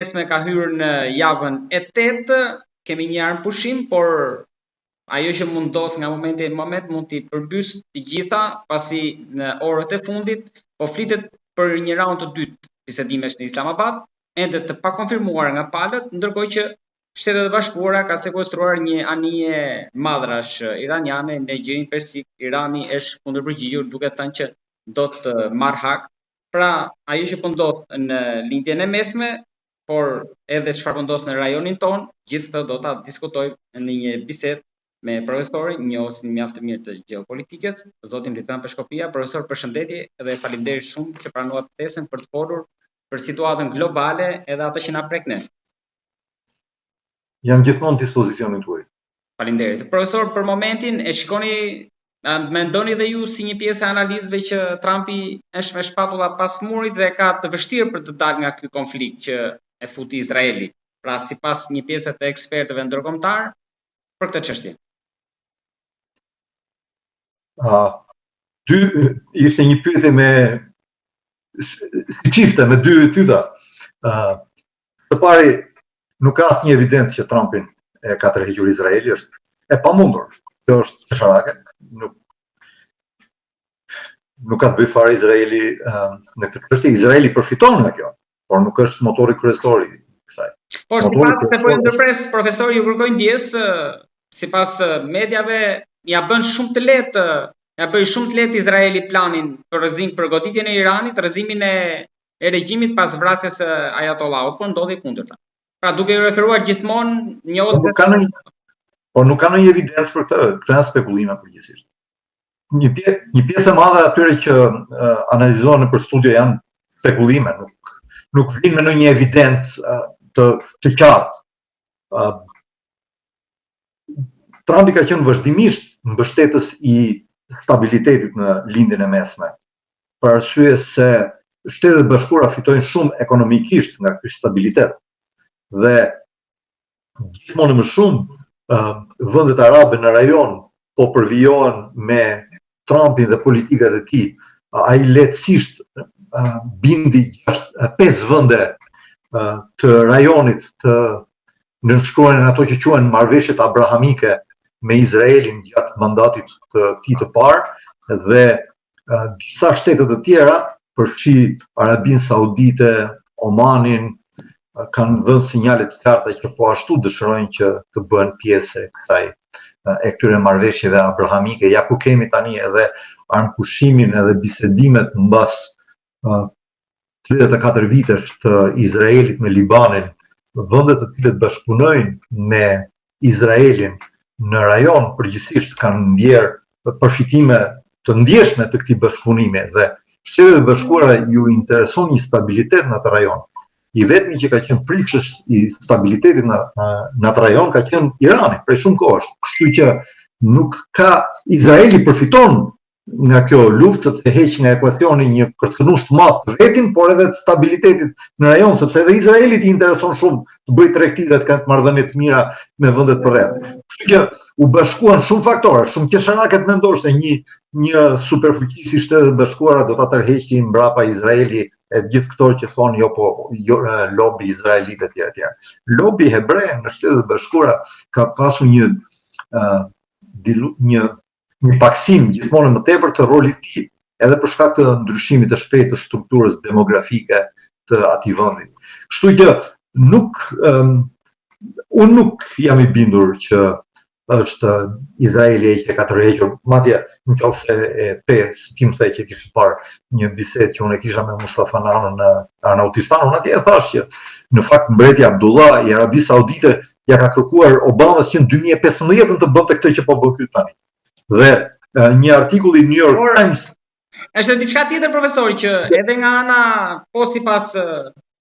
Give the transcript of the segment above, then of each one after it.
mesme ka hyrë në javën e 8, kemi një armëpushim, por ajo që mundos nga momenti në moment mund t'i përbys të gjitha, pasi në orët e fundit po flitet për një raund të dytë bisedimesh në Islamabad, ende të pakonfirmuar nga palët, ndërkohë që Shtetet e Bashkuara ka sekuestruar një anije madrash iraniane në Gjirin Persik. Irani është kundërpërgjigjur duke thënë që do të marrë hak. Pra, ajo që po ndodh në lindjen e mesme, por edhe çfarë po ndodh në rajonin ton, gjithë këtë do ta diskutojmë në një bisedë me profesorin, njohësin mjaft të mirë të gjeopolitikës, zotin Ritvan Peshkopia. Profesor, përshëndetje dhe faleminderit shumë që pranuat ftesën për të folur për situatën globale edhe atë që na prek ne. Jam gjithmonë në dispozicionin tuaj. Faleminderit. Profesor, për momentin e shikoni, mendoni dhe ju si një pjesë e analizëve që Trumpi është me shpatulla pas murit dhe ka të vështirë për të dalë nga ky konflikt që e futi Izraeli. Pra, sipas një pjesë të ekspertëve ndërkombëtar për këtë çështje. Ishte një pyetje me çifte me dy tyta. Së pari, nuk ka asnjë evidencë që Trumpin e ka tërhequr Izraeli, është e pamundur. Kjo është çesharake. Nuk ka të bëjë fare Izraeli në këtë çështje. Izraeli përfiton nga kjo, por nuk është motori kryesor i kësaj. Por sipas se po ndërpres profesor ju kërkojnë dijes, sipas mediave ja bën shumë të lehtë, Izraeli planin për goditjen e Iranit, rrëzimin e regjimit pas vrasjes së Ayatollahut, por ndodhi kundërta. Pra, duke referuar gjithmonë por nuk ka ndonjë evidencë për këtë, këto janë spekulime përgjithsisht. Një pjesë e madhe atyre që analizohen nëpër studio janë spekulime, nuk vijnë me ndonjë evidencë të qartë. Trumpi ka qenë vazhdimisht mbështetës i stabilitetit në lindjen e mesme, për arsye se Shtetet e Bashkuara fitojnë shumë ekonomikisht nga ky stabilitet. Dhe gjithmonë më shumë vendet arabe në rajon po përvijohen me Trumpin dhe politikat e tij. Ai lehtësisht bindi 5 vende të rajonit të nënshkruajnë ato që quhen marrëveshjet abrahamike me Izraelin gjatë mandatit të tij të parë, dhe disa shtete të tjera, përfshi Arabinë Saudite, Omanin, kanë dhënë sinjale të qarta që po ashtu dëshirojnë që të bëhen pjesë e këtyre marrëveshjeve abrahamike. Ja ku kemi tani edhe armëpushimin edhe bisedimet mbas 34 vitesh të Izraelit me Libanin, vendet të cilët bashkëpunojnë me Izraelin në rajon përgjithsisht kanë ndjerë përfitime të ndjeshme të këtij bashkëpunimi dhe Shtetet e Bashkuara ju intereson një stabilitet në atë rajon. I vetmi që ka qenë frikshës i stabilitetit në atë rajon ka qenë Irani prej shumë kohësh. Kështu që nuk ka, Izraeli përfiton nga kjo luftë sepse heq nga ekuacioni një kërcënues të madh të vetin, por edhe të stabilitetit në rajon, sepse edhe Izraelit i intereson shumë të bëjë tregti dhe të kenë marrëdhënie të mira me vendet përreth. Kështu që u bashkuan shumë faktorë, shumë qesharake të mendosh se një superfuqi si Shtetet e Bashkuara do ta tërheqin mbrapa Izraeli e gjithë këto që thonë lobi izraelit e tjerë. Lobi hebre në Shtetet e Bashkuara ka pasur një paksim gjithmonë më tepër të rolit të tij, edhe për shkak të ndryshimit të shpejtë të strukturës demografike të atij vendi. Kështu që unë nuk jam i bindur që është Izraeli që ka tërhequr, madje nëse ti më the që kishe parë një bisedë që unë kisha me Mustafa Nanën në Arnautistan, atje e thash që në fakt mbreti Abdullah i Arabisë Saudite ja ka kërkuar Obamas që në 2015 të bënte këtë që po bën ky tani. Dhe një artikull i New York Times është diçka tjetër, profesor, që edhe nga ana po sipas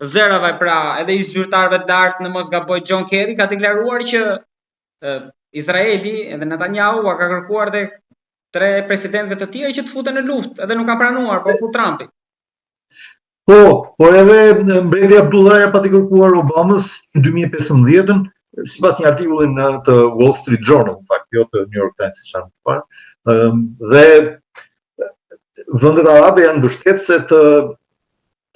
zërave, pra edhe i zyrtarëve të lartë, në mos gaboj, John Kerry ka deklaruar që Izraeli edhe Netanyahu ka kërkuar dhe 3 presidentëve të tjerë që të futen në luftë, edhe nuk ka pranuar, po fut Trumpi. Po, por edhe mbreti Abdullah ja pati kërkuar Obamas në 2015-ën, sipas një artikulli të Wall Street Journal, në fakt, jo të New York Times, që më parë, dhe vendet arabe janë mbështetëse të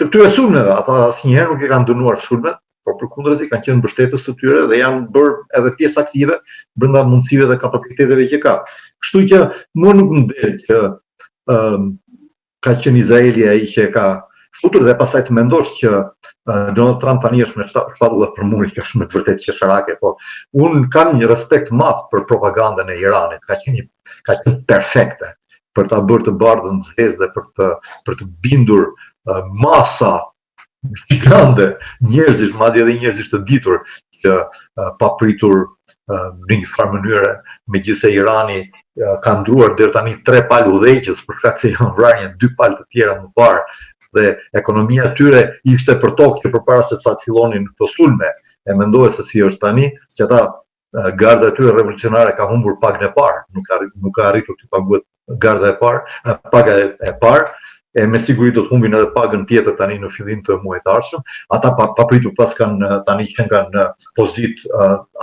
këtyre sulmeve, ata asnjëherë nuk e kanë dënuar sulmet, por por përkundërzi kanë qenë mbështetës të tyre dhe janë bërë edhe pjesë aktive brenda mundësive dhe kapaciteteve që ka. Kështu që mua nuk më del që ka qenë Izraeli ai që ka futur dhe pastaj të mendosh që Donald Trump tani është me shpatulla për muri, që është me të vërtetë qesharake, po unë kam një respekt madh për propagandën e Iranit, ka qenë perfekte për ta bërë të bardhën zezë dhe për të bindur masa gigante njerëzish, madje edhe njerëzish të ditur që papritur në një farë mënyre, megjithëse Irani ka ndruar deri tani 3 palë udhëheqës për shkak se janë vrarë një 2 palë të tjera më parë dhe ekonomia e tyre ishte për tokë që përpara se sa të fillonin këto sulme. E mendohet se si është tani, që ata garda e tyre revolucionare ka humbur pagën e parë, nuk ka arritur të paguhet garda e parë, paga e parë. E me siguri do të humbin edhe pagën tjetër tani në fillim të muajit të ardhshëm. Ata papritur pas kanë tani që kanë në pozitë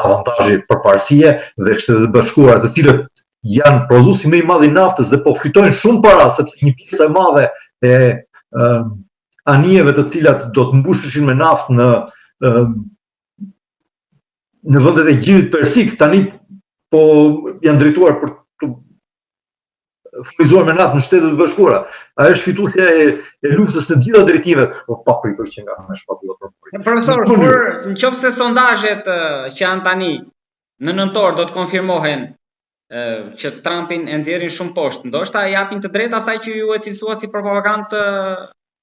avantazhe përparësie dhe Shtetet e Bashkuara, të cilët janë prodhuesi më i madh i naftës dhe po fitojnë shumë para sepse një pjesë e madhe e anijeve të cilat do të mbusheshin me naftë në vendet e Gjirit Persik tani po janë drejtuar për furnizuar me naftë në Shtetet e Bashkuara. Ajo është fituesja e luftës në gjitha drejtimet, po papritur që nga me shpatulla për muri. Profesor, nëse sondazhet që janë tani në nëntor do të konfirmohen që Trumpin e nxjerrin shumë poshtë, ndoshta japin të drejtë asaj që ju e cilësuat si propagandë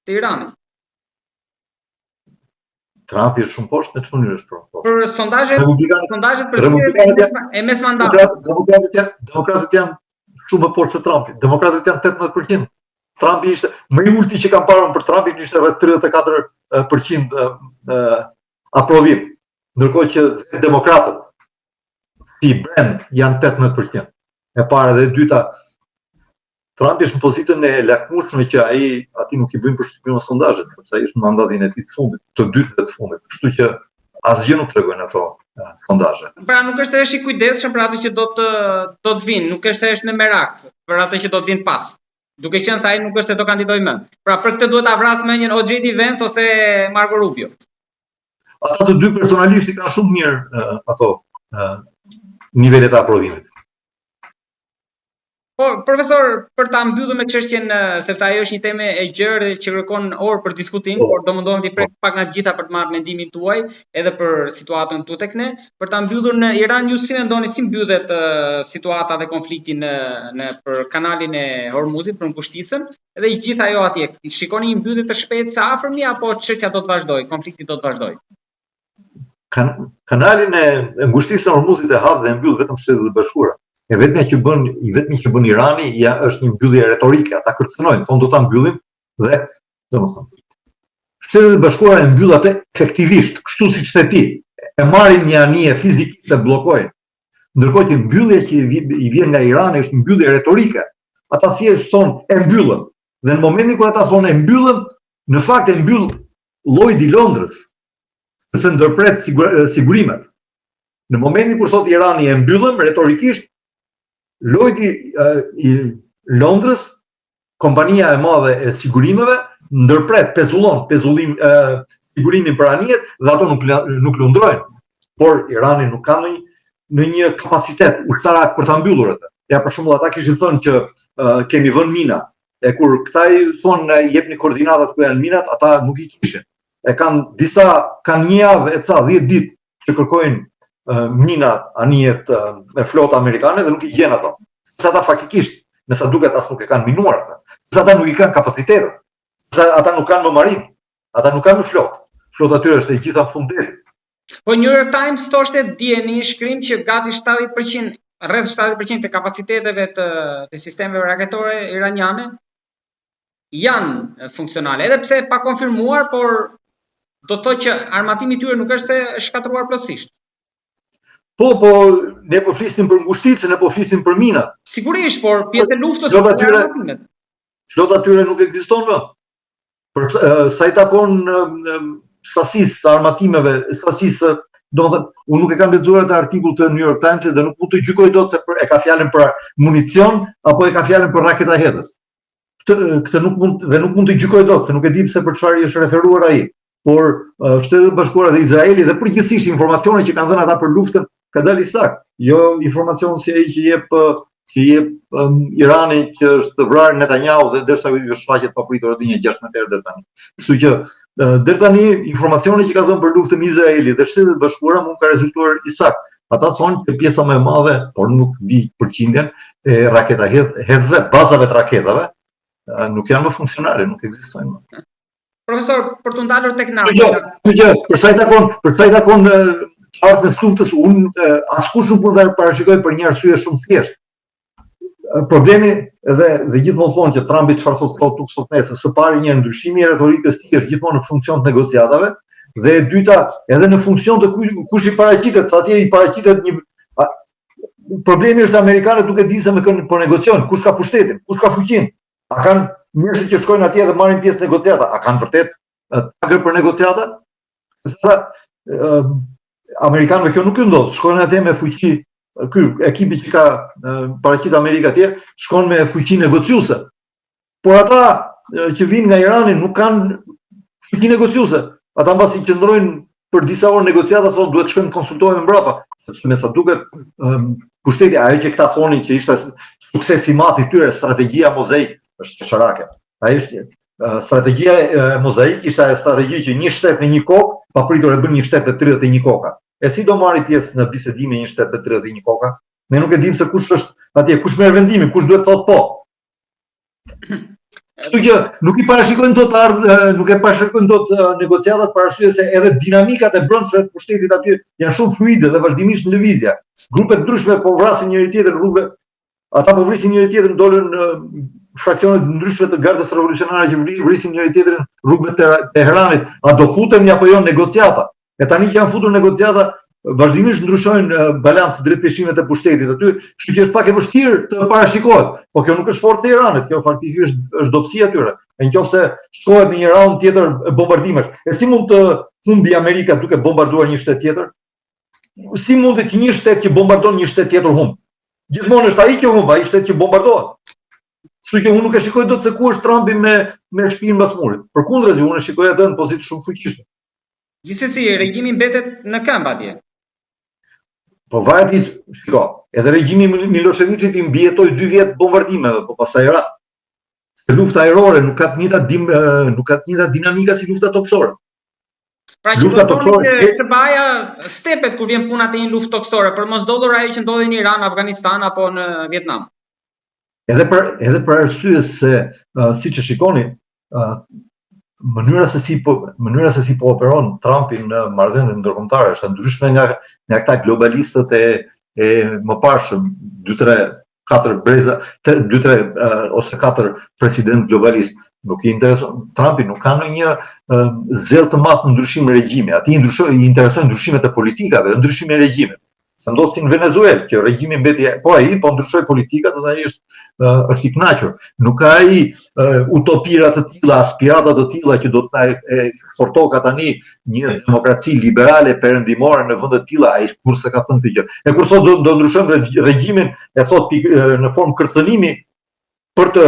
të Iranit. Trumpi është shumë poshtë në të mënyrë është poshtë. Për sondazhet për e mes mandatit. Demokratët janë shumë më poshtë se Trumpi. Demokratët janë 18%. Trumpi ishte më i ulti që kam parë për Trumpin ishte rreth 34% aprovim. Ndërkohë që demokratët si brand janë 18%. E para dhe e dyta, Trumpi është në pozitën e lakmueshme që ati nuk i bëjnë përshtypjen në sondazhet, sepse ai është në mandatin e tij të fundit, të dytë dhe të fundit. Kështu që asgjë nuk tregojnë ato sondazhe. Pra nuk është se është i kujdesshëm për atë që do të vinë, nuk është se është në merak për atë që do të vinë pas. Duke qenë se ai nuk është se do kandidojë më. Pra për këtë duhet ta vras mendjen o JD Vance ose Marco Rubio. Ata të dy personalisht i kanë shumë mirë ato nivelet e aprovimit. Po, profesor, për ta mbyllur me çështjen, sepse ajo është një temë e gjerë që kërkon orë për diskutim, por do mundohem të prek pak nga të gjitha për të marrë mendimin tuaj, edhe për situatën këtu tek ne. Për ta mbyllur në Iran, ju si mendoni si mbyllet situata dhe konflikti për kanalin e Hormuzit, për ngushticën, edhe i gjithë ajo atje. Shikoni një mbyllje të shpejtë së afërmi apo çështja do të vazhdojë, konflikti do të vazhdojë? Kanalin e ngushticës së Hormuzit e hap dhe mbyll vetëm Shtetet e Bashkuara. I vetmi që bën Irani është një mbyllje retorike, ata kërcënojnë, thonë do ta mbyllim dhe domethënë Shtetet e Bashkuara e mbyll atë efektivisht, kështu siç the ti, e marrin një anije fizikisht e bllokojnë. Ndërkohë që mbyllja që i vjen nga Irani është një mbyllje retorike. Ata thjesht thonë e mbyllëm. Dhe në momentin kur ata thonë e mbyllëm, në fakt e mbyll Lloydi i Londrës, sepse ndërpret sigurimet. Në momentin kur thotë Irani e mbyllëm retorikisht, Lloydi i Londrës, kompania e madhe e sigurimeve, ndërpret, sigurimin për anijet dhe ato nuk lundrojnë. Por Irani nuk ka në një kapacitet ushtarak për ta mbyllur atë. Ja për shembull ata kishin thënë që kemi vënë mina. E kur këta i thonë jepni koordinatat ku janë minat, ata nuk i kishin. E kanë një javë e ca 10 ditë që kërkojnë minat, anijet me flota amerikane dhe nuk i gjen ato. Se ata faktikisht, me ta duket as nuk e kanë minuar atë. Se ata nuk i kanë kapacitetet. Se ata nuk kanë më marim. Ata nuk kanë më flotë. Flota atyre është e gjitha në fund deri. Po New York Times thoshte dje në një shkrim që gati 70%, rreth 70% të kapaciteteve të sistemeve raketore iraniane janë funksionale. Edhe pse pa konfirmuar, por do të thotë që armatimi i tyre nuk është se shkatruar plotësisht. Po, ne po flisim për ngushticën, ne po flisim për minat. Sigurisht, por pjesë e luftës për armatimet. Flota atyre nuk ekziston më. Për sa i takon sasisë armatimeve, sasisë, domethënë, unë nuk e kam lexuar atë artikull të New York Times dhe nuk mund të gjykoj dot se e ka fjalën për municion apo e ka fjalën për raketa hedhës. Këtë nuk mund të gjykoj dot, se nuk e di pse për çfarë është referuar ai. por Shtetet e Bashkuara dhe Izraeli dhe përgjithsisht informacionet që kanë dhënë ata për luftën ka dalë sakt. Jo informacion si ai që jep Irani që është vrarë Netanyahu dhe derisa ju shfaqet papritur edhe një 16 herë deri tani. Kështu që deri tani informacioni që ka dhënë për luftën Izraeli dhe Shtetet e Bashkuara mund ka rezultuar i saktë. Ata thonë që pjesa më e madhe, por nuk di përqindjen e hedhëve, bazave të raketave, nuk janë më funksionale, nuk ekzistojnë më. Profesor, për të ndalur tek për sa i takon qartës luftës, unë askush nuk mund ta parashikoj për një arsye shumë thjeshtë. Problemi dhe gjithmonë thonë që Trumpi çfarë thotë sot nesër, së pari një ndryshimi i retorikës është gjithmonë në funksion të negociatave, dhe e dyta edhe në funksion të kush i paraqitet, sa atje i paraqitet një problemi është amerikanët duke dinë se me kënë po negocion, kush ka pushtetin, kush ka fuqinë. A kanë njerëzit që shkojnë atje dhe marrin pjesë negociata, a kanë vërtet tagër për negociata? Amerikanëve kjo nuk i ndodh, shkojnë atje me fuqi, ky ekipi që ka paraqit Amerikë atje, shkon me fuqi negociuese. Por ata që vinë nga Irani nuk kanë fuqi negociuese. Ata mbasi qëndrojnë për disa orë negociata, thonë duhet shkojmë të konsultohemi mbrapa, sepse me sa duket pushteti, ajo që këta thonin që ishte suksesi i madh i tyre, strategjia mozaik është çarake. Ajo është strategjia e mozaik, ishte strategji që një shtet në një kokë, papritur e bën një shtet me 31 koka. E si do marri pjesë në bisedime një shtet me 31 koka? Ne nuk e dimë se kush është atje, kush merr vendimin, kush duhet thotë po. Kështu që nuk i parashikojnë dot negociatat për arsye se edhe dinamikat e brendshme të pushtetit aty janë shumë fluide dhe vazhdimisht në lëvizje. Grupe të ndryshme po vrasin njëri tjetrin rrugëve, ata po vrisin njëri tjetrin, dolën fraksione të ndryshme të gardës revolucionare që vrisin njëri tjetrin rrugëve të Teheranit. A do futemi apo jo negociata? E tani që janë futur negociata, vazhdimisht ndryshojnë balancë drejtpeshqimet e pushtetit aty, kështu që është pak e vështirë të parashikohet. Po kjo nuk është forca e Iranit, kjo faktikisht është dobësia e tyre. Nëse shkohet në një raund tjetër bombardimesh, e si mund të humbi Amerika duke bombarduar një shtet tjetër? Si mund të një shtet që bombardon një shtet tjetër humb? Gjithmonë është ai që humb, ai shtet që bombardohet. Kështu që unë nuk e shikoj dot se ku është Trumpi me shpinën mbas murit. Përkundrazi, unë e shikoj atë në pozitë shumë fuqishme. Gjithsesi, regjimi mbetet në këmbë atje. Po varet, shiko, edhe regjimi Miloševićit i mbijetoi 2 vjet bombardimeve, po pastaj ra. Se lufta ajrore nuk ka të njëjta dinamika si lufta toksore. Pra që lufta toksore të baja stepet kur vjen puna te një luftë toksore, për mos dollur ajo që ndodhi në Iran, Afganistan apo në Vietnam. Edhe për arsye se siç e shikoni, mënyra se si po operon Trumpi në marrëdhëniet ndërkombëtare është ndryshme nga këta globalistët e mëparshëm, 2-3-4 breza, 2-3 ose 4 president globalist. Nuk i intereson, Trumpi nuk ka ndonjë zell të madh në ndryshim regjimi. Atij i interesojnë ndryshimet e politikave, ndryshimi i regjimit. Se ndodh si në Venezuelë, që regjimi mbeti, po ai po ndryshoi politikat dhe ai është i kënaqur. Nuk ka ai utopira të tilla, aspirata të tilla që do të na fortoka tani një demokraci liberale perëndimore në vende të tilla, ai kurse ka thënë këtë gjë. E kur thotë do ndryshojmë regjimin, e thotë në formë kërcënimi për të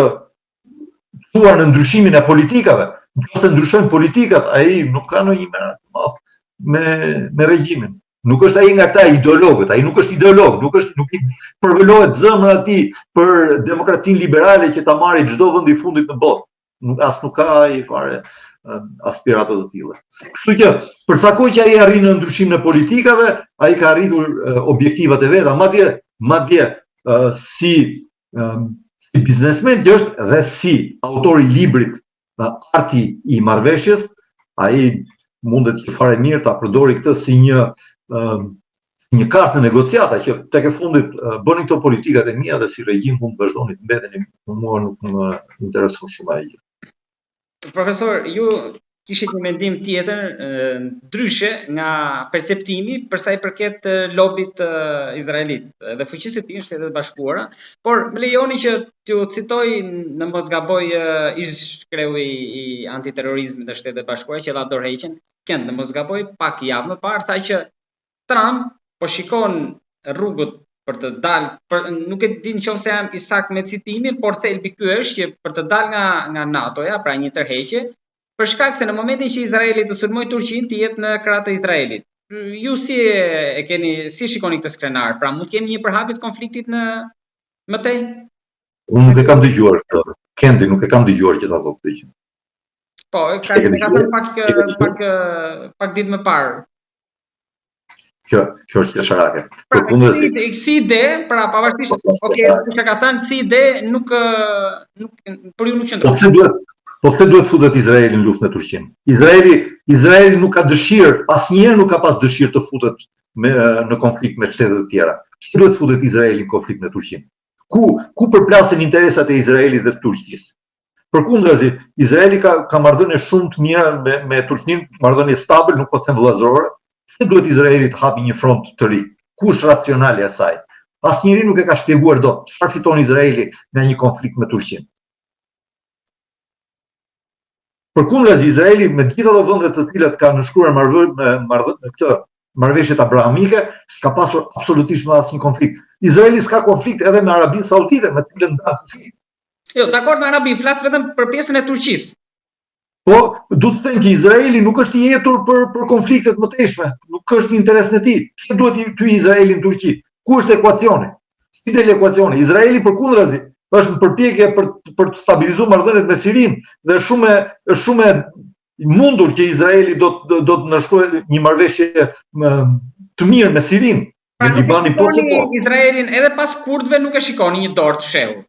thuar në ndryshimin e politikave. Nëse ndryshojnë politikat, ai nuk ka ndonjë merak të madh me regjimin. Nuk është ai nga këta ideologët, ai nuk është ideolog, nuk i përvelohet zëmra atij për demokracinë liberale që ta marrë çdo vend i fundit në botë. Nuk ka ai fare aspirata të tilla. Kështu që përcakoj që ai arrin në ndryshimin e politikave, ai ka arritur objektivat e veta, madje si biznesmen që është dhe si autor i librit Arti i marrëveshjes, ai mundet që fare mirë ta përdori këtë si një kartë në negociata që tek e fundit bëni këto politikat e mia dhe si regjim mund të vazhdoni të mbeteni, mua nuk më intereson shumë ai. Profesor, ju kishit një mendim tjetër ndryshe nga perceptimi për sa i përket lobit izraelit dhe fuqisë së tij në Shtetet e Bashkuara, por më lejoni që t'ju citoj në mos gaboj ish kreu i antiterrorizmit të Shtetet e Bashkuara që dha dorëheqjen, kënd në mos gaboj pak javë më parë tha që Trump po shikon rrugët për të dalë, nuk e di nëse jam i saktë me citimin, por thelbi ky është që për të dalë nga NATO-ja, pra një tërheqje, për shkak se në momentin që Izraeli të sulmoj Turqinë të jetë në krah të Izraelit. Ju si si shikoni këtë skenar? Pra mund të kemi një përhapje të konfliktit në mëtej? Unë nuk e kam dëgjuar këtë. Kendi nuk e kam dëgjuar që ta thotë këtë gjë. Po, ka thënë pak ditë më parë. Kjo është jasharake. Pra, si ide, pra pavarësisht, që ka thënë si ide nuk për ju nuk qëndron. Po pse duhet futet Izraeli në luftë me Turqinë? Izraeli nuk ka dëshirë, asnjëherë nuk ka pas dëshirë të futet në konflikt me shtete të tjera. Pse duhet futet Izraeli në konflikt me Turqinë? Ku përplasen interesat e Izraelit dhe të Turqisë? Përkundrazi, Izraeli ka marrëdhënie shumë të mira me Turqinë, marrëdhënie stabil, nuk po them vëllazërore. Pse duhet Izraeli të hapi një front të ri? Ku është racionali asaj? Asnjëri nuk e ka shpjeguar dot çfarë fiton Izraeli nga një konflikt me Turqinë. Përkundrazi, Izraeli me gjithë ato vende të cilat ka nënshkruar marrëveshjet abrahamike, ka pasur absolutisht me asnjë konflikt. Izraeli s'ka konflikt edhe me Arabinë Saudite, me të cilën ndan konflikt. Jo, dakord me Arabinë, flas vetëm për pjesën e Turqisë. Po, duhet të them që Izraeli nuk është i jetur për konfliktet mëtejshme, nuk është në interesin e tij. Pse duhet të hyjë Izraeli në Turqi? Ku është ekuacioni? Si del ekuacioni? Izraeli përkundrazi është në përpjekje për të stabilizuar marrëdhëniet me Sirinë dhe është shumë e mundur që Izraeli do të ndërshkruajë një marrëveshje të mirë me Sirinë. Pra, Izraelin edhe pas kurdëve nuk e shikoni një dorë të fshehur.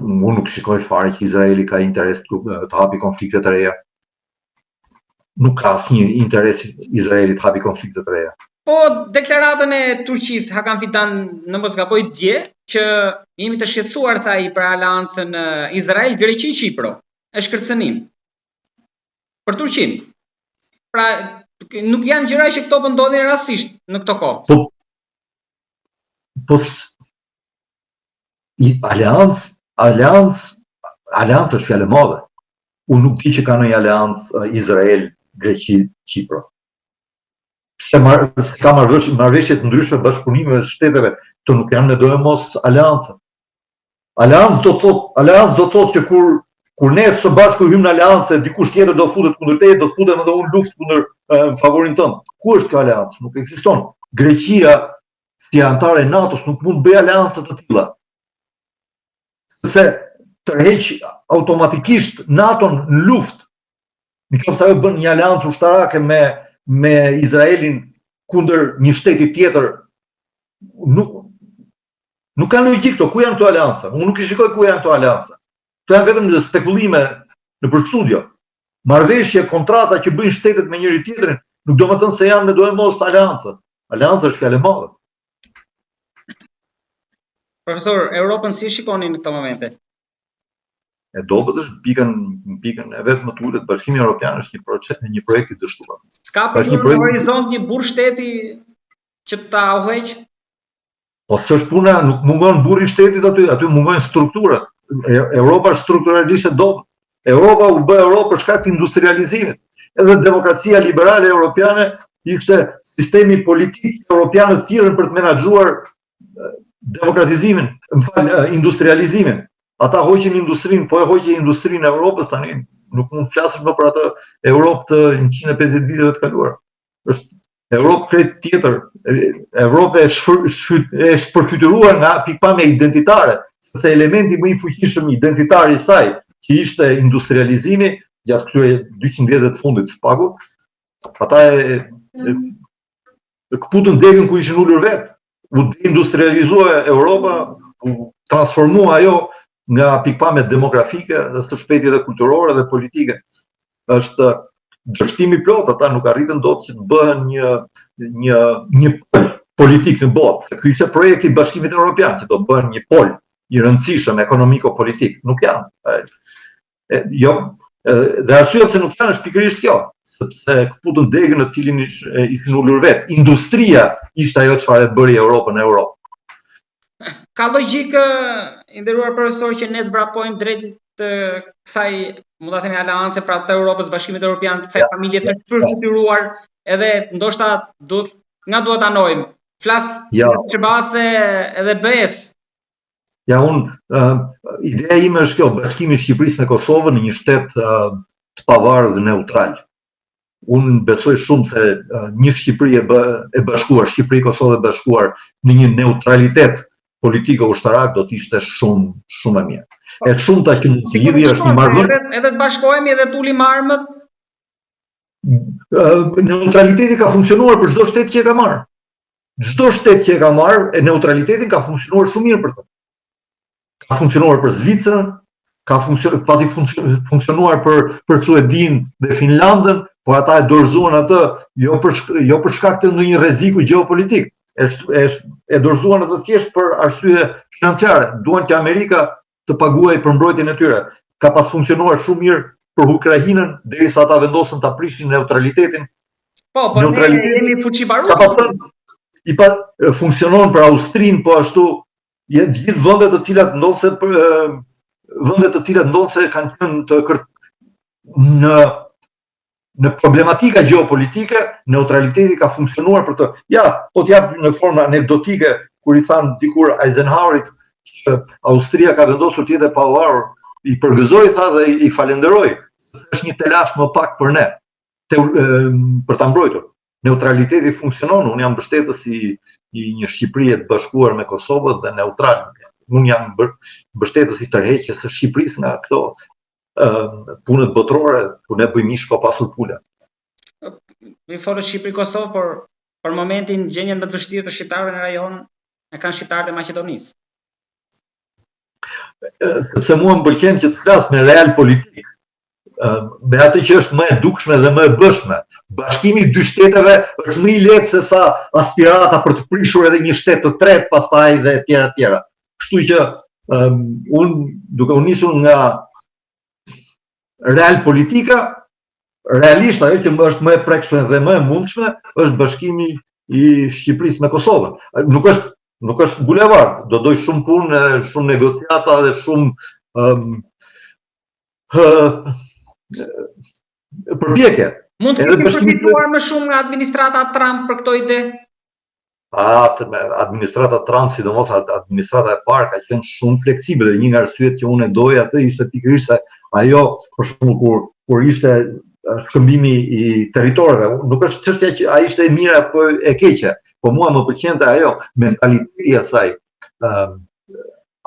Unë nuk shikoj fare që Izraeli ka interes të hapi konflikte të reja. Nuk ka asnjë interes Izraeli të hapi konflikte të reja. Po, deklaratën e Turqisë Hakan Fidan në mos gaboj dje, që jemi të shqetësuar tha i për aleancën Izrael, Greqi, Qipro. Është kërcënim për Turqinë. Pra, nuk janë gjëra që këto po ndodhin rastisht në këtë kohë. Po aleancë është fjalë e madhe. Unë nuk di që ka ndonjë aleancë Izrael, Greqi, Qipro. Ka marrëveshje të ndryshme bashkëpunime të shteteve, këto nuk janë me do e mos aleancë. Aleancë do të thotë që kur ne së bashku hym në aleancë, dikush tjetër do futet kundër teje, do futem edhe unë luftë kundër favorin tënd. Ku është kjo aleancë? Nuk ekziston. Greqia si anëtare e NATO-s nuk mund të bëjë aleancë të tilla. Sepse tërheq automatikisht NATO-n në luftë. Nëse ajo bën një aleancë ushtarake me Izraelin kundër një shteti tjetër, nuk ka logjik këto. Ku janë këto aleanca? Unë nuk i shikoj ku janë këto aleanca. Këto janë vetëm spekulime nëpër studio. Marrëveshje, kontrata që bëjnë shtetet me njëri tjetrin, nuk do të thënë se janë me do e mos aleanca. Aleanca është fjalë e madhe. Profesor, Europën si shikoni në këto momente? E dobët është pikën e vetë më të ulët. Bashkimi Evropian është një projekt i dështuar. S'ka për një horizont një burr shteti që ta udhëheq? Po ç'është puna, nuk mungon burri i shtetit aty mungojnë strukturat. Europa është strukturalisht e dobët. Europa u bë Europë për shkak të industrializimit. Edhe demokracia liberale europiane ishte sistemi politik europian të thirrën për të menaxhuar demokratizimin, industrializimin. Ata hoqin industrinë, po e hoqin industrinë e Europës tani, nuk mund të flasësh më për atë Europë të 150 viteve të kaluara. Është Europë krejt tjetër, Europë e shpërfytyruar nga pikpamja identitare, sepse elementi më i fuqishëm identitar i saj, që ishte industrializimi gjatë këtyre 200 vjetëve të fundit të pagut, ata e këputën degën ku ishin ulur vetë. U deindustrializua Europa, u transformua ajo nga pikpamjet demografike dhe së shpejti dhe kulturore dhe politike. Është dështimi plot, ata nuk arritën dot që të bëhen një pol politik në botë, se ky ishte projekti i Bashkimit Evropian, që do të bëhen një pol i rëndësishëm ekonomiko-politik. Nuk janë. Jo, dhe arsyeja pse nuk janë është pikërisht kjo, sepse këputën degën në cilin ishin ulur vetë. Industria ishte ajo çfarë bëri Europën Europë. Ka logjikë, i nderuar profesor, që ne të vrapojmë drejt të kësaj, mund ta themi aleance pra të Europës, Bashkimit Evropian, të kësaj familje të përfituar, edhe ndoshta duhet ta nojmë. Flas Çebaste edhe BE-s. Ja, ideja ime është kjo, bashkimi i Shqipërisë me Kosovën në një shtet të pavarur dhe neutral. Unë besoj shumë se një Shqipëri e bashkuar, Shqipëri-Kosovë e bashkuar në një neutralitet politike ushtarak do të ishte shumë e mirë. E shumta që mund të lidhë është një marrëdhënie. Edhe të bashkohemi edhe të ulim armët. Neutraliteti ka funksionuar për çdo shtet që e ka marrë. Çdo shtet që e ka marrë, neutralitetin ka funksionuar shumë mirë për të. Ka funksionuar për Zvicrën, ka funksionuar për Suedin dhe Finlandën, por ata e dorëzuan atë jo për shkak të ndonjë rreziku gjeopolitik. E dorëzuan atë thjesht për arsye financiare. Duan që Amerika të paguajë për mbrojtjen e tyre. Ka pas funksionuar shumë mirë për Ukrainën derisa ata vendosën ta prishin neutralitetin. Po, ne jemi fuqibaruar. Ka pas funksionon për Austrinë, po ashtu gjithë vendet të cilat ndonse kanë qenë në problematika gjeopolitike, neutraliteti ka funksionuar për të. Ja, po t'jap në formë anekdotike kur i thanë dikur Eisenhowerit që Austria ka vendosur të jetë e pavarur, i përgëzoi tha dhe i falenderoi. Është një telash më pak për ne për ta mbrojtur. Neutraliteti funksionon, unë jam mbështetës i një Shqipërie të bashkuar me Kosovën dhe neutral. Unë jam mbështetës i tërheqjes së Shqipërisë nga këto punët botërore, ku ne bëjmë ish pa pasur pule. Mi folë Shqipëri-Kosovë, por për momentin gjendjen më të vështirë të shqiptarëve në rajon e kanë shqiptarët e Maqedonisë. Sepse mua më pëlqen që të flas me real politik, me atë që është më e dukshme dhe më e bëshme. Bashkimi i dy shteteve është më i lehtë se sa aspirata për të prishur edhe një shtet të tretë pastaj dhe etj. Kështu që duke u nisur nga real politika, realisht ajo që është më e prekshme dhe më e mundshme është bashkimi i Shqipërisë me Kosovën. Nuk është bulevard, do doj shumë punë, shumë negociata dhe shumë përpjekje. Mund të kemi përfituar më shumë nga administrata Trump për këto ide? Administrata Trump, sidomos administrata e parë, ka qenë shumë fleksibël. Një nga arsyet që unë e doja atë ishte pikërisht se ajo, për shembull, kur ishte shkëmbimi i territoreve, nuk është çështja që ai ishte e mira apo e keqe, po mua më pëlqente ajo mentaliteti i saj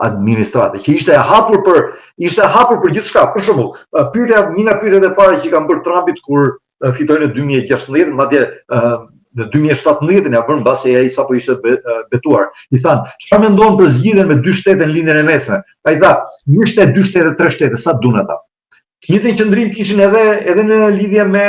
administrate, që ishte e hapur për gjithçka. Për shembull, një nga pyetjet e para që kanë bërë Trumpit kur fitoi në 2016, madje në 2017 ja bën mbasi ai sapo ishte betuar. I thanë, çfarë mendon për zgjidhjen me dy shtete në lindjen e mesme? Ai tha, një shtet, dy shtete, tre shtete, sa duan ata. Të njëjtën qëndrim kishin edhe në lidhje me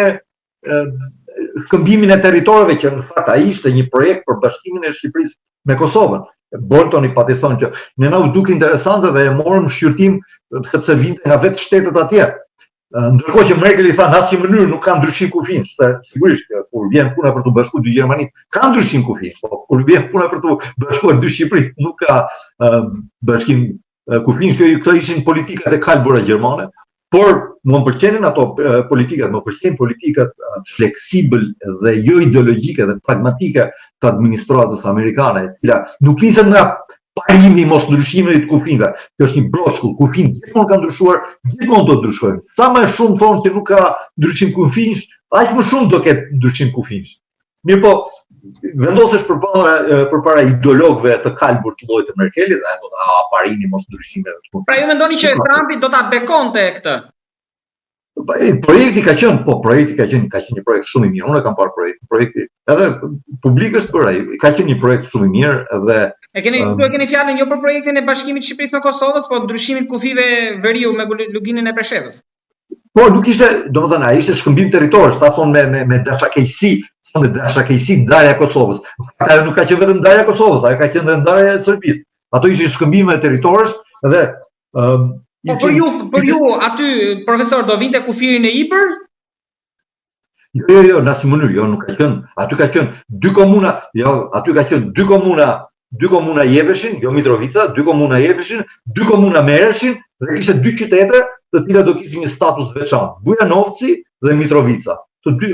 shkëmbimin e territoreve, që në fakt ai ishte një projekt për bashkimin e Shqipërisë me Kosovën. Bolton i pati thonë që ne na u duk interesante dhe e morëm shqyrtim sepse vinte nga vetë shtetet atje. Ndërkohë që Merkel i tha në asnjë mënyrë nuk ka ndryshim kufish, se sigurisht kur vjen puna për të bashkuar dy Gjermani, ka ndryshim kufish, po kur vjen puna për të bashkuar dy Shqipëri, nuk ka bashkim kufish. Këto ishin politikat e kalbura gjermane, por mua më pëlqenin ato politikat, më pëlqejnë politikat fleksibël dhe jo ideologjike dhe pragmatike të administratës amerikane, e cila nuk niset nga parimi mos ndryshimit të kufinve. Kjo është një broshkull, kufin gjithmonë ka ndryshuar, gjithmonë do të ndryshojnë. Sa më shumë thonë që nuk ka ndryshim kufinsh, aq më shumë do ketë ndryshim kufinsh. Mirë po, vendosesh përpara ideologëve të kalbur të llojit të Merkelit dhe ato parimi mos ndryshime të kufinve. Pra ju mendoni që Trumpi do ta bekonte këtë? Projekti ka qenë një projekt shumë i mirë. Unë e kam parë projekti, edhe publik është për ai. Ka qenë një projekt shumë i mirë dhe e keni fjalën jo për projektin e bashkimit të Shqipërisë me Kosovës, po ndryshimit kufive veriu me luginën e Preshevës. Po nuk ishte, domethënë ai ishte shkëmbim territorësh, ta thonë me dashakejsi ndarja e Kosovës. Ajo nuk ka qenë vetëm ndarja e Kosovës, ajo ka qenë edhe ndarja e Serbisë. Ato ishin shkëmbime territorësh dhe po për ju aty profesor do vinte kufiri në Ipër? Jo, në asnjë mënyrë, jo, nuk ka qenë. Aty ka qenë dy komuna, aty ka qenë dy komuna jepeshin, jo Mitrovica, dy komuna jepeshin, dy komuna merreshin dhe kishte dy qytete të cilat do kishin një status veçantë, Bujanovci dhe Mitrovica. Të dy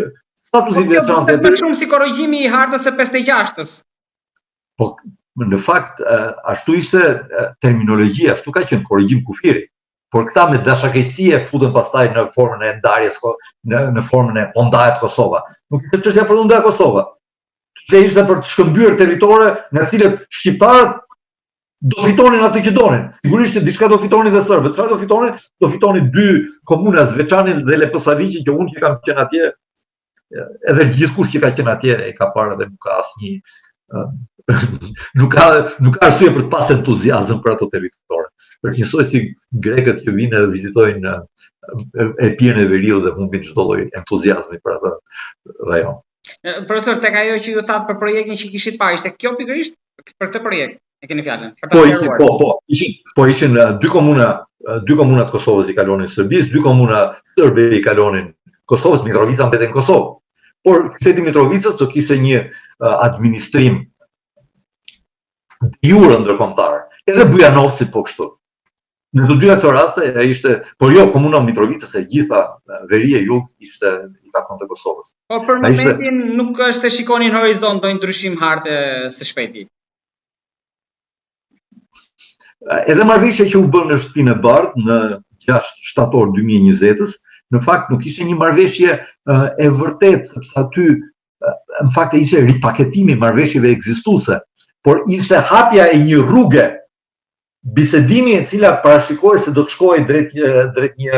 statusi veçantë. Më shumë si korrigjimi i hartës së 56-s. Po në fakt ashtu ishte terminologjia, ashtu ka qenë korrigjim kufiri. Por këta me dashakejsi e futën pastaj në formën e ndarjes, në formën e pondajet Kosova. Nuk ishte çështja për ndarje Kosova. Që ishte për të shkëmbyer territore nga cilët shqiptarët do fitonin atë që donin. Sigurisht diçka do fitonin dhe serbët. Çfarë do fitonin? Do fitonin 2 komuna, Zvečani dhe Leposaviqi, që unë që kam qenë atje, edhe gjithkush që ka qenë atje e ka parë dhe nuk ka asnjë nuk ka arsye për të pas entuziazëm për ato territore. Njësoj si grekët që vinë dhe vizitojnë Epirën e Veriut dhe humbin çdo lloj entuziazmi për atë rajon. Profesor, tek ajo që ju thatë për projektin që kishit parë, ishte kjo pikërisht për këtë projekt? E keni fjalën? Ishin 2 komuna të Kosovës i kalonin Serbisë, 2 komuna serbe i kalonin Kosovës, Mitrovica mbeten në Kosovë. Por shteti i Mitrovicës do kishte një administrim jure ndërkombëtar. Edhe Bujanovci po kështu. Në të dyja këto raste ishte, por jo komuna e Mitrovicës, e gjitha Veria e Jug ishte i takon të Kosovës. Po për momentin nuk është se shikonin horizont ndonjë ndryshim harte së shpejti. Edhe marrëveshja që u bën në Shtëpinë e Bardhë në 6 shtator 2020-s, në fakt nuk ishte një marrëveshje e vërtet, aty në fakt ishte ripaketimi i marrëveshjeve ekzistuese, por ishte hapja e një rruge bisedimi e cila parashikoi se do të shkojë drejt një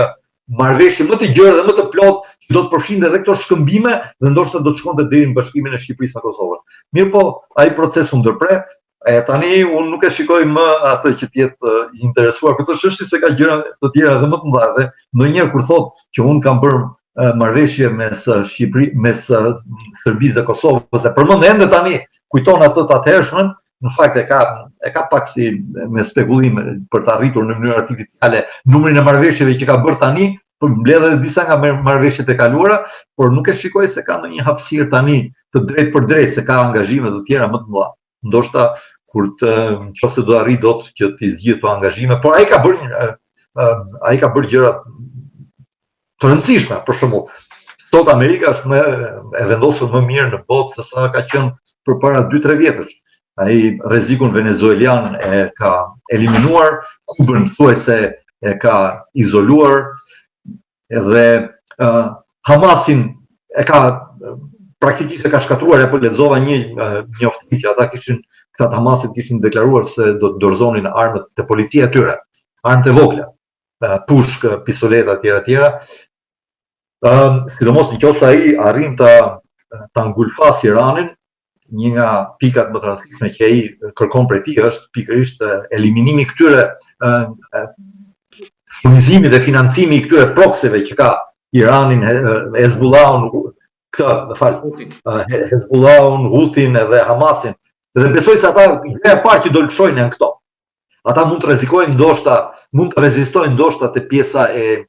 marrëveshje më të gjerë dhe më të plotë që do të përfshinte edhe këto shkëmbime dhe ndoshta do të shkonte deri në bashkimin e Shqipërisë me Kosovën. Mirë po, ai proces u ndërpre. Tani unë nuk e shikoj më atë që të jetë i interesuar për këtë çështje, se ka gjëra të tjera dhe më të mëdha. Dhe ndonjëherë kur thotë që unë kam bërë marrëveshje mes Serbisë dhe Kosovës, përmend ende tani kujton atë të atëhershmën, në fakt e ka pak si me spekullim për të arritur në mënyrë artificiale numrin e marrëveshjeve që ka bërë tani, për mbledh edhe disa nga marrëveshjet e kaluara, por nuk e shikoj se ka ndonjë hapësirë tani të drejtë për drejtë, se ka angazhime të tjera më të mëdha. Ndoshta kur nëse do arrit dot që të zgjidhë to angazhime, por ai ka bërë gjëra të rëndësishme, për shembull. Sot Amerika është e vendosur më mirë në botë se sa ka qenë përpara 2-3 vjetësh. Ai rrezikun venezuelian e ka eliminuar, Kubën thuajse e ka izoluar, edhe Hamasin e ka praktikisht e ka shkatruar. Apo lexova një njoftim që ata këta Hamasit kishin deklaruar se do të dorëzonin armët të policia e tyre, armët e vogla, pushkë, pistoleta etj. Sidomos nëse ai arrin ta ngulfasë Iranin, një nga pikat më të rëndësishme që ai kërkon prej tij është pikërisht eliminimi i këtyre furnizimit dhe financimi i këtyre proksive që ka Iranin, Hezbollahun, Hezbollahun, Huthin edhe Hamasin. Dhe besoj se ata gjëja e parë që do të lëshojnë janë këto. Ata mund të rrezikojnë ndoshta, mund të rezistojnë ndoshta te pjesa e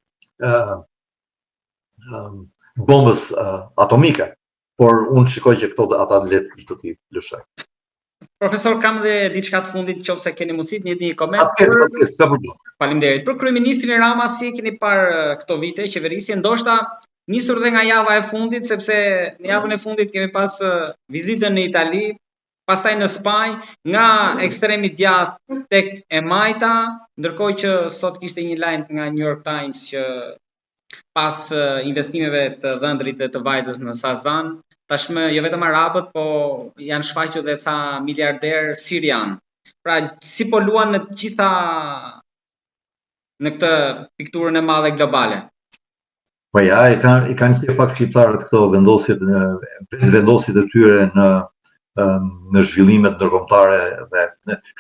bombës atomike, por unë shikoj që këto ata lehtësisht do t'i lëshojnë. Profesor, kam dhe diçka të fundit, nëse keni mundësi të jepni një koment. Faleminderit. Për kryeministrin Rama, si e keni parë këto vite qeverisje, ndoshta nisur dhe nga java e fundit, sepse në javën e fundit kemi pas vizitën në Itali, pastaj në Spanjë, nga ekstremi djathtë tek e majta, ndërkohë që sot kishte një lajm nga New York Times që pas investimeve të dhëndrit dhe të vajzës në Sazan, tashmë jo vetëm arabët, po janë shfaqur edhe ca miliarder sirian. Pra, si po luan në të gjitha në këtë pikturën e madhe globale? Po ja, i kanë qenë pak shqiptarët këto vendosjet e tyre në zhvillimet ndërkombëtare dhe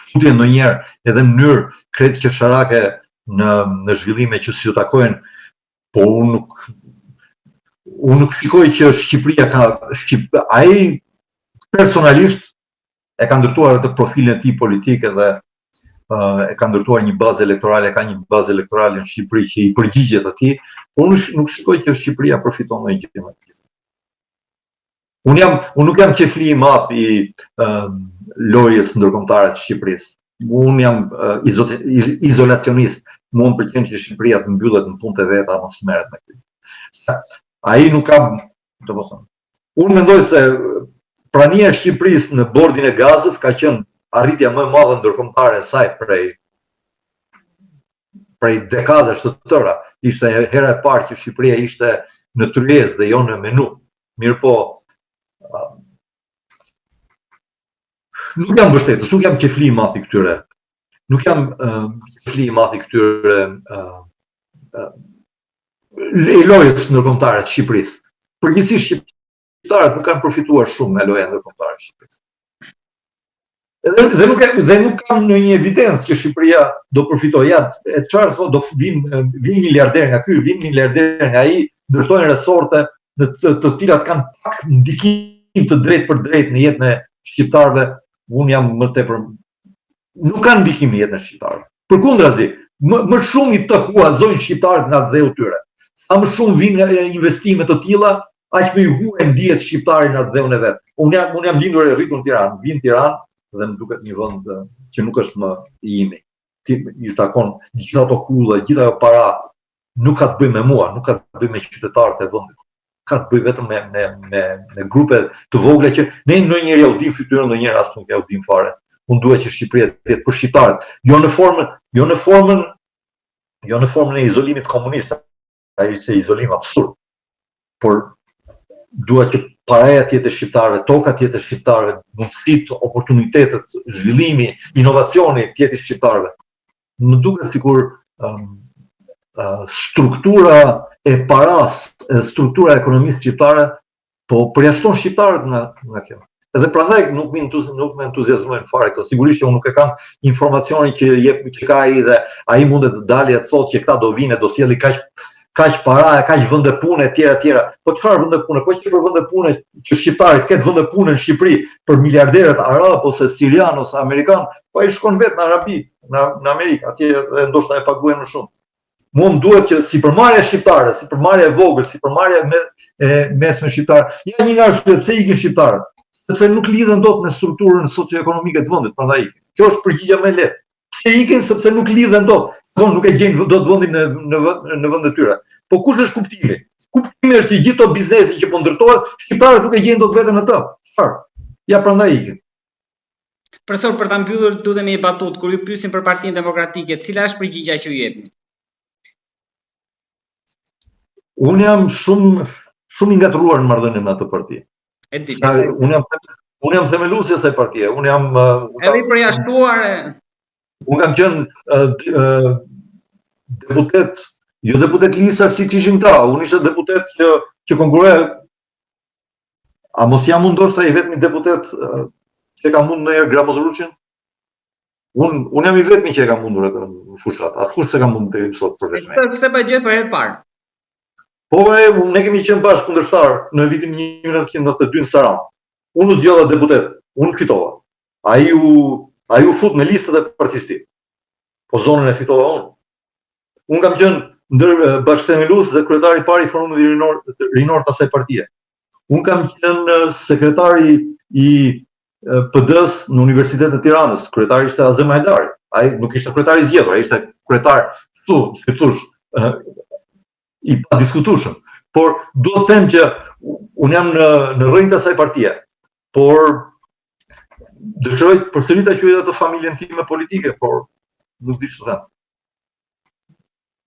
futjen ndonjëherë edhe në mënyrë krejt qersharake në zhvillime që si u takojnë, po unë nuk shikoj që Shqipëria ai personalisht e ka ndërtuar atë profilin e tij politik dhe e ka ndërtuar një bazë elektorale, ka një bazë elektorale në Shqipëri që i përgjigjet atij, por unë nuk shikoj që Shqipëria përfiton ndonjë gjë më të tillë. Unë nuk jam qefli i madh i lojës ndërkombëtare të Shqipërisë. Unë jam izolacionist. Mua më pëlqen që Shqipëria të mbyllet në punët e veta, mos merret me këtë. Ai nuk ka, unë mendoj se prania e Shqipërisë në bordin e Gazës ka qenë arritja më e madhe ndërkombëtare e saj prej dekadash të tëra. Ishte hera e parë që Shqipëria ishte në tryezë dhe jo në menu. Mirë po, nuk jam mbështetës, nuk jam qefli i madh i këtyre. Nuk jam qefli i madh i këtyre lojës ndërkombëtare të Shqipërisë. Përgjithsisht shqiptarët nuk kanë përfituar shumë nga loja ndërkombëtare e Shqipërisë. Dhe nuk kam ndonjë evidencë që Shqipëria do përfitojë. Ja, çfarë thonë, do vinë miliarderë nga ky, vinë miliarderë nga ai, ndërtojnë resorte të cilat kanë pak ndikim të drejtë për drejtë në jetën e shqiptarëve. Unë jam më tepër, nuk kanë ndikim në jetën e shqiptarëve. Përkundrazi, më shumë i të huazojnë shqiptarët nga dheu tyre. Sa më shumë vinë investime të tilla, aq më i huaj ndihet shqiptari në dheun e vet. Unë jam lindur e rritur në Tiranë, vin në Tiranë dhe më duket një vend që nuk është më i imi. I takon gjithë ato kulle, gjithë ajo para, nuk ka të bëjë me mua, nuk ka të bëjë me qytetarët e vendit. Ka të bëjë vetëm me grupe të vogla që ne ndonjëherë ja u dim fytyrën, ndonjëherë as nuk ja u dim fare. Unë dua që Shqipëria të jetë për shqiptarët, jo në formën e izolimit komunist, ai ishte izolim absurd. Por dua që paraja të jetë e shqiptarëve, toka të jetë e shqiptarëve, mundësitë, oportunitetet, zhvillimi, inovacioni të jetë i shqiptarëve. Më duket sikur struktura e paras, struktura e ekonomisë shqiptare, po përjashton shqiptarët nga kjo. Edhe prandaj nuk më entuziazmojnë fare këto. Sigurisht që unë nuk e kam informacionin që ka ai dhe ai mundet të dalë të thotë që këta do vinë, do sjellin kaq para, kaq vende pune etj. Po çfarë vende pune? Po që për vende pune që shqiptarit ketë vende pune në Shqipëri për miliarderët arab ose sirian ose amerikan, po ai shkon vetë në Arabi, në Amerikë, atje ndoshta e paguajnë më shumë. Mua më duhet që sipërmarrja shqiptare, sipërmarrja e vogël, sipërmarrja e mesme shqiptare, janë një nga arsyet pse ikin shqiptarët, sepse nuk lidhen dot me strukturën socio-ekonomike të vendit, prandaj ikin. Kjo është përgjigjja më e lehtë. Ikin sepse nuk lidhen dot, nuk e gjejnë dot vendin në vend të tyre. Po kush është kuptimi? Kuptimi është që gjithë ato biznesi që po ndërtohet, shqiptarët nuk e gjejnë dot veten në të. Çfarë? Ja prandaj ikin. Profesor, për ta mbyllur tutemi e batut, kur ju pyesin për Partinë Demokratike, cila është përgjigjja që ju jepni? Unë jam shumë i ngatruar në marrëdhënie me atë parti. E di. Unë jam themeluesi i asaj partie. Unë jam edhe i përjashtuar. Unë kam qenë deputet, jo deputet lista siç ishin ta. Unë isha deputet që konkurroja. A mos jam unë ndoshta i vetmi deputet që ka mundur ndonjëherë Gramozruçin? Unë jam i vetmi që e ka mundur atë në fushat. Askush s'e ka mundur deri sot për vesh. Këtë bëj për herë të parë. Po ne kemi qenë bashkë kundërshtar në vitin 1992 në Saran. Unë u zgjodha deputet, unë fitova. Ai u fut në listët e partisë tij. Po zonën e fitova unë. Unë kam qenë ndër bashkëthemelues dhe kryetari i parë i Forumit Rinor të asaj partie. Unë kam qenë sekretari i PD-s në Universitetin e Tiranës. Kryetari ishte Azem Hajdari. Ai nuk ishte kryetari i zgjedhur, ai ishte kryetar si thosh i pa diskutueshëm. Por do të them që unë jam në rrjetin e asaj partie. Por dëshiroj përsëri ta quaj atë familjen time politike, por nuk di ç'të them.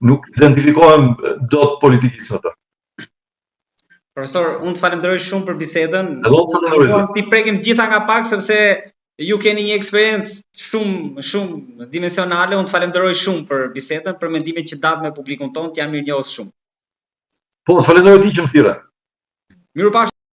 Nuk identifikohem dot politikisht atë. Profesor, unë të falenderoj shumë për bisedën. Ti prekim gjitha nga pak sepse ju keni një eksperiencë shumë dimensionale. Unë të falenderoj shumë për bisedën, për mendimet që datë me publikun tonë, jam mirënjohës shumë. Po, falenderoj ti që më thirre. Mirupafshim.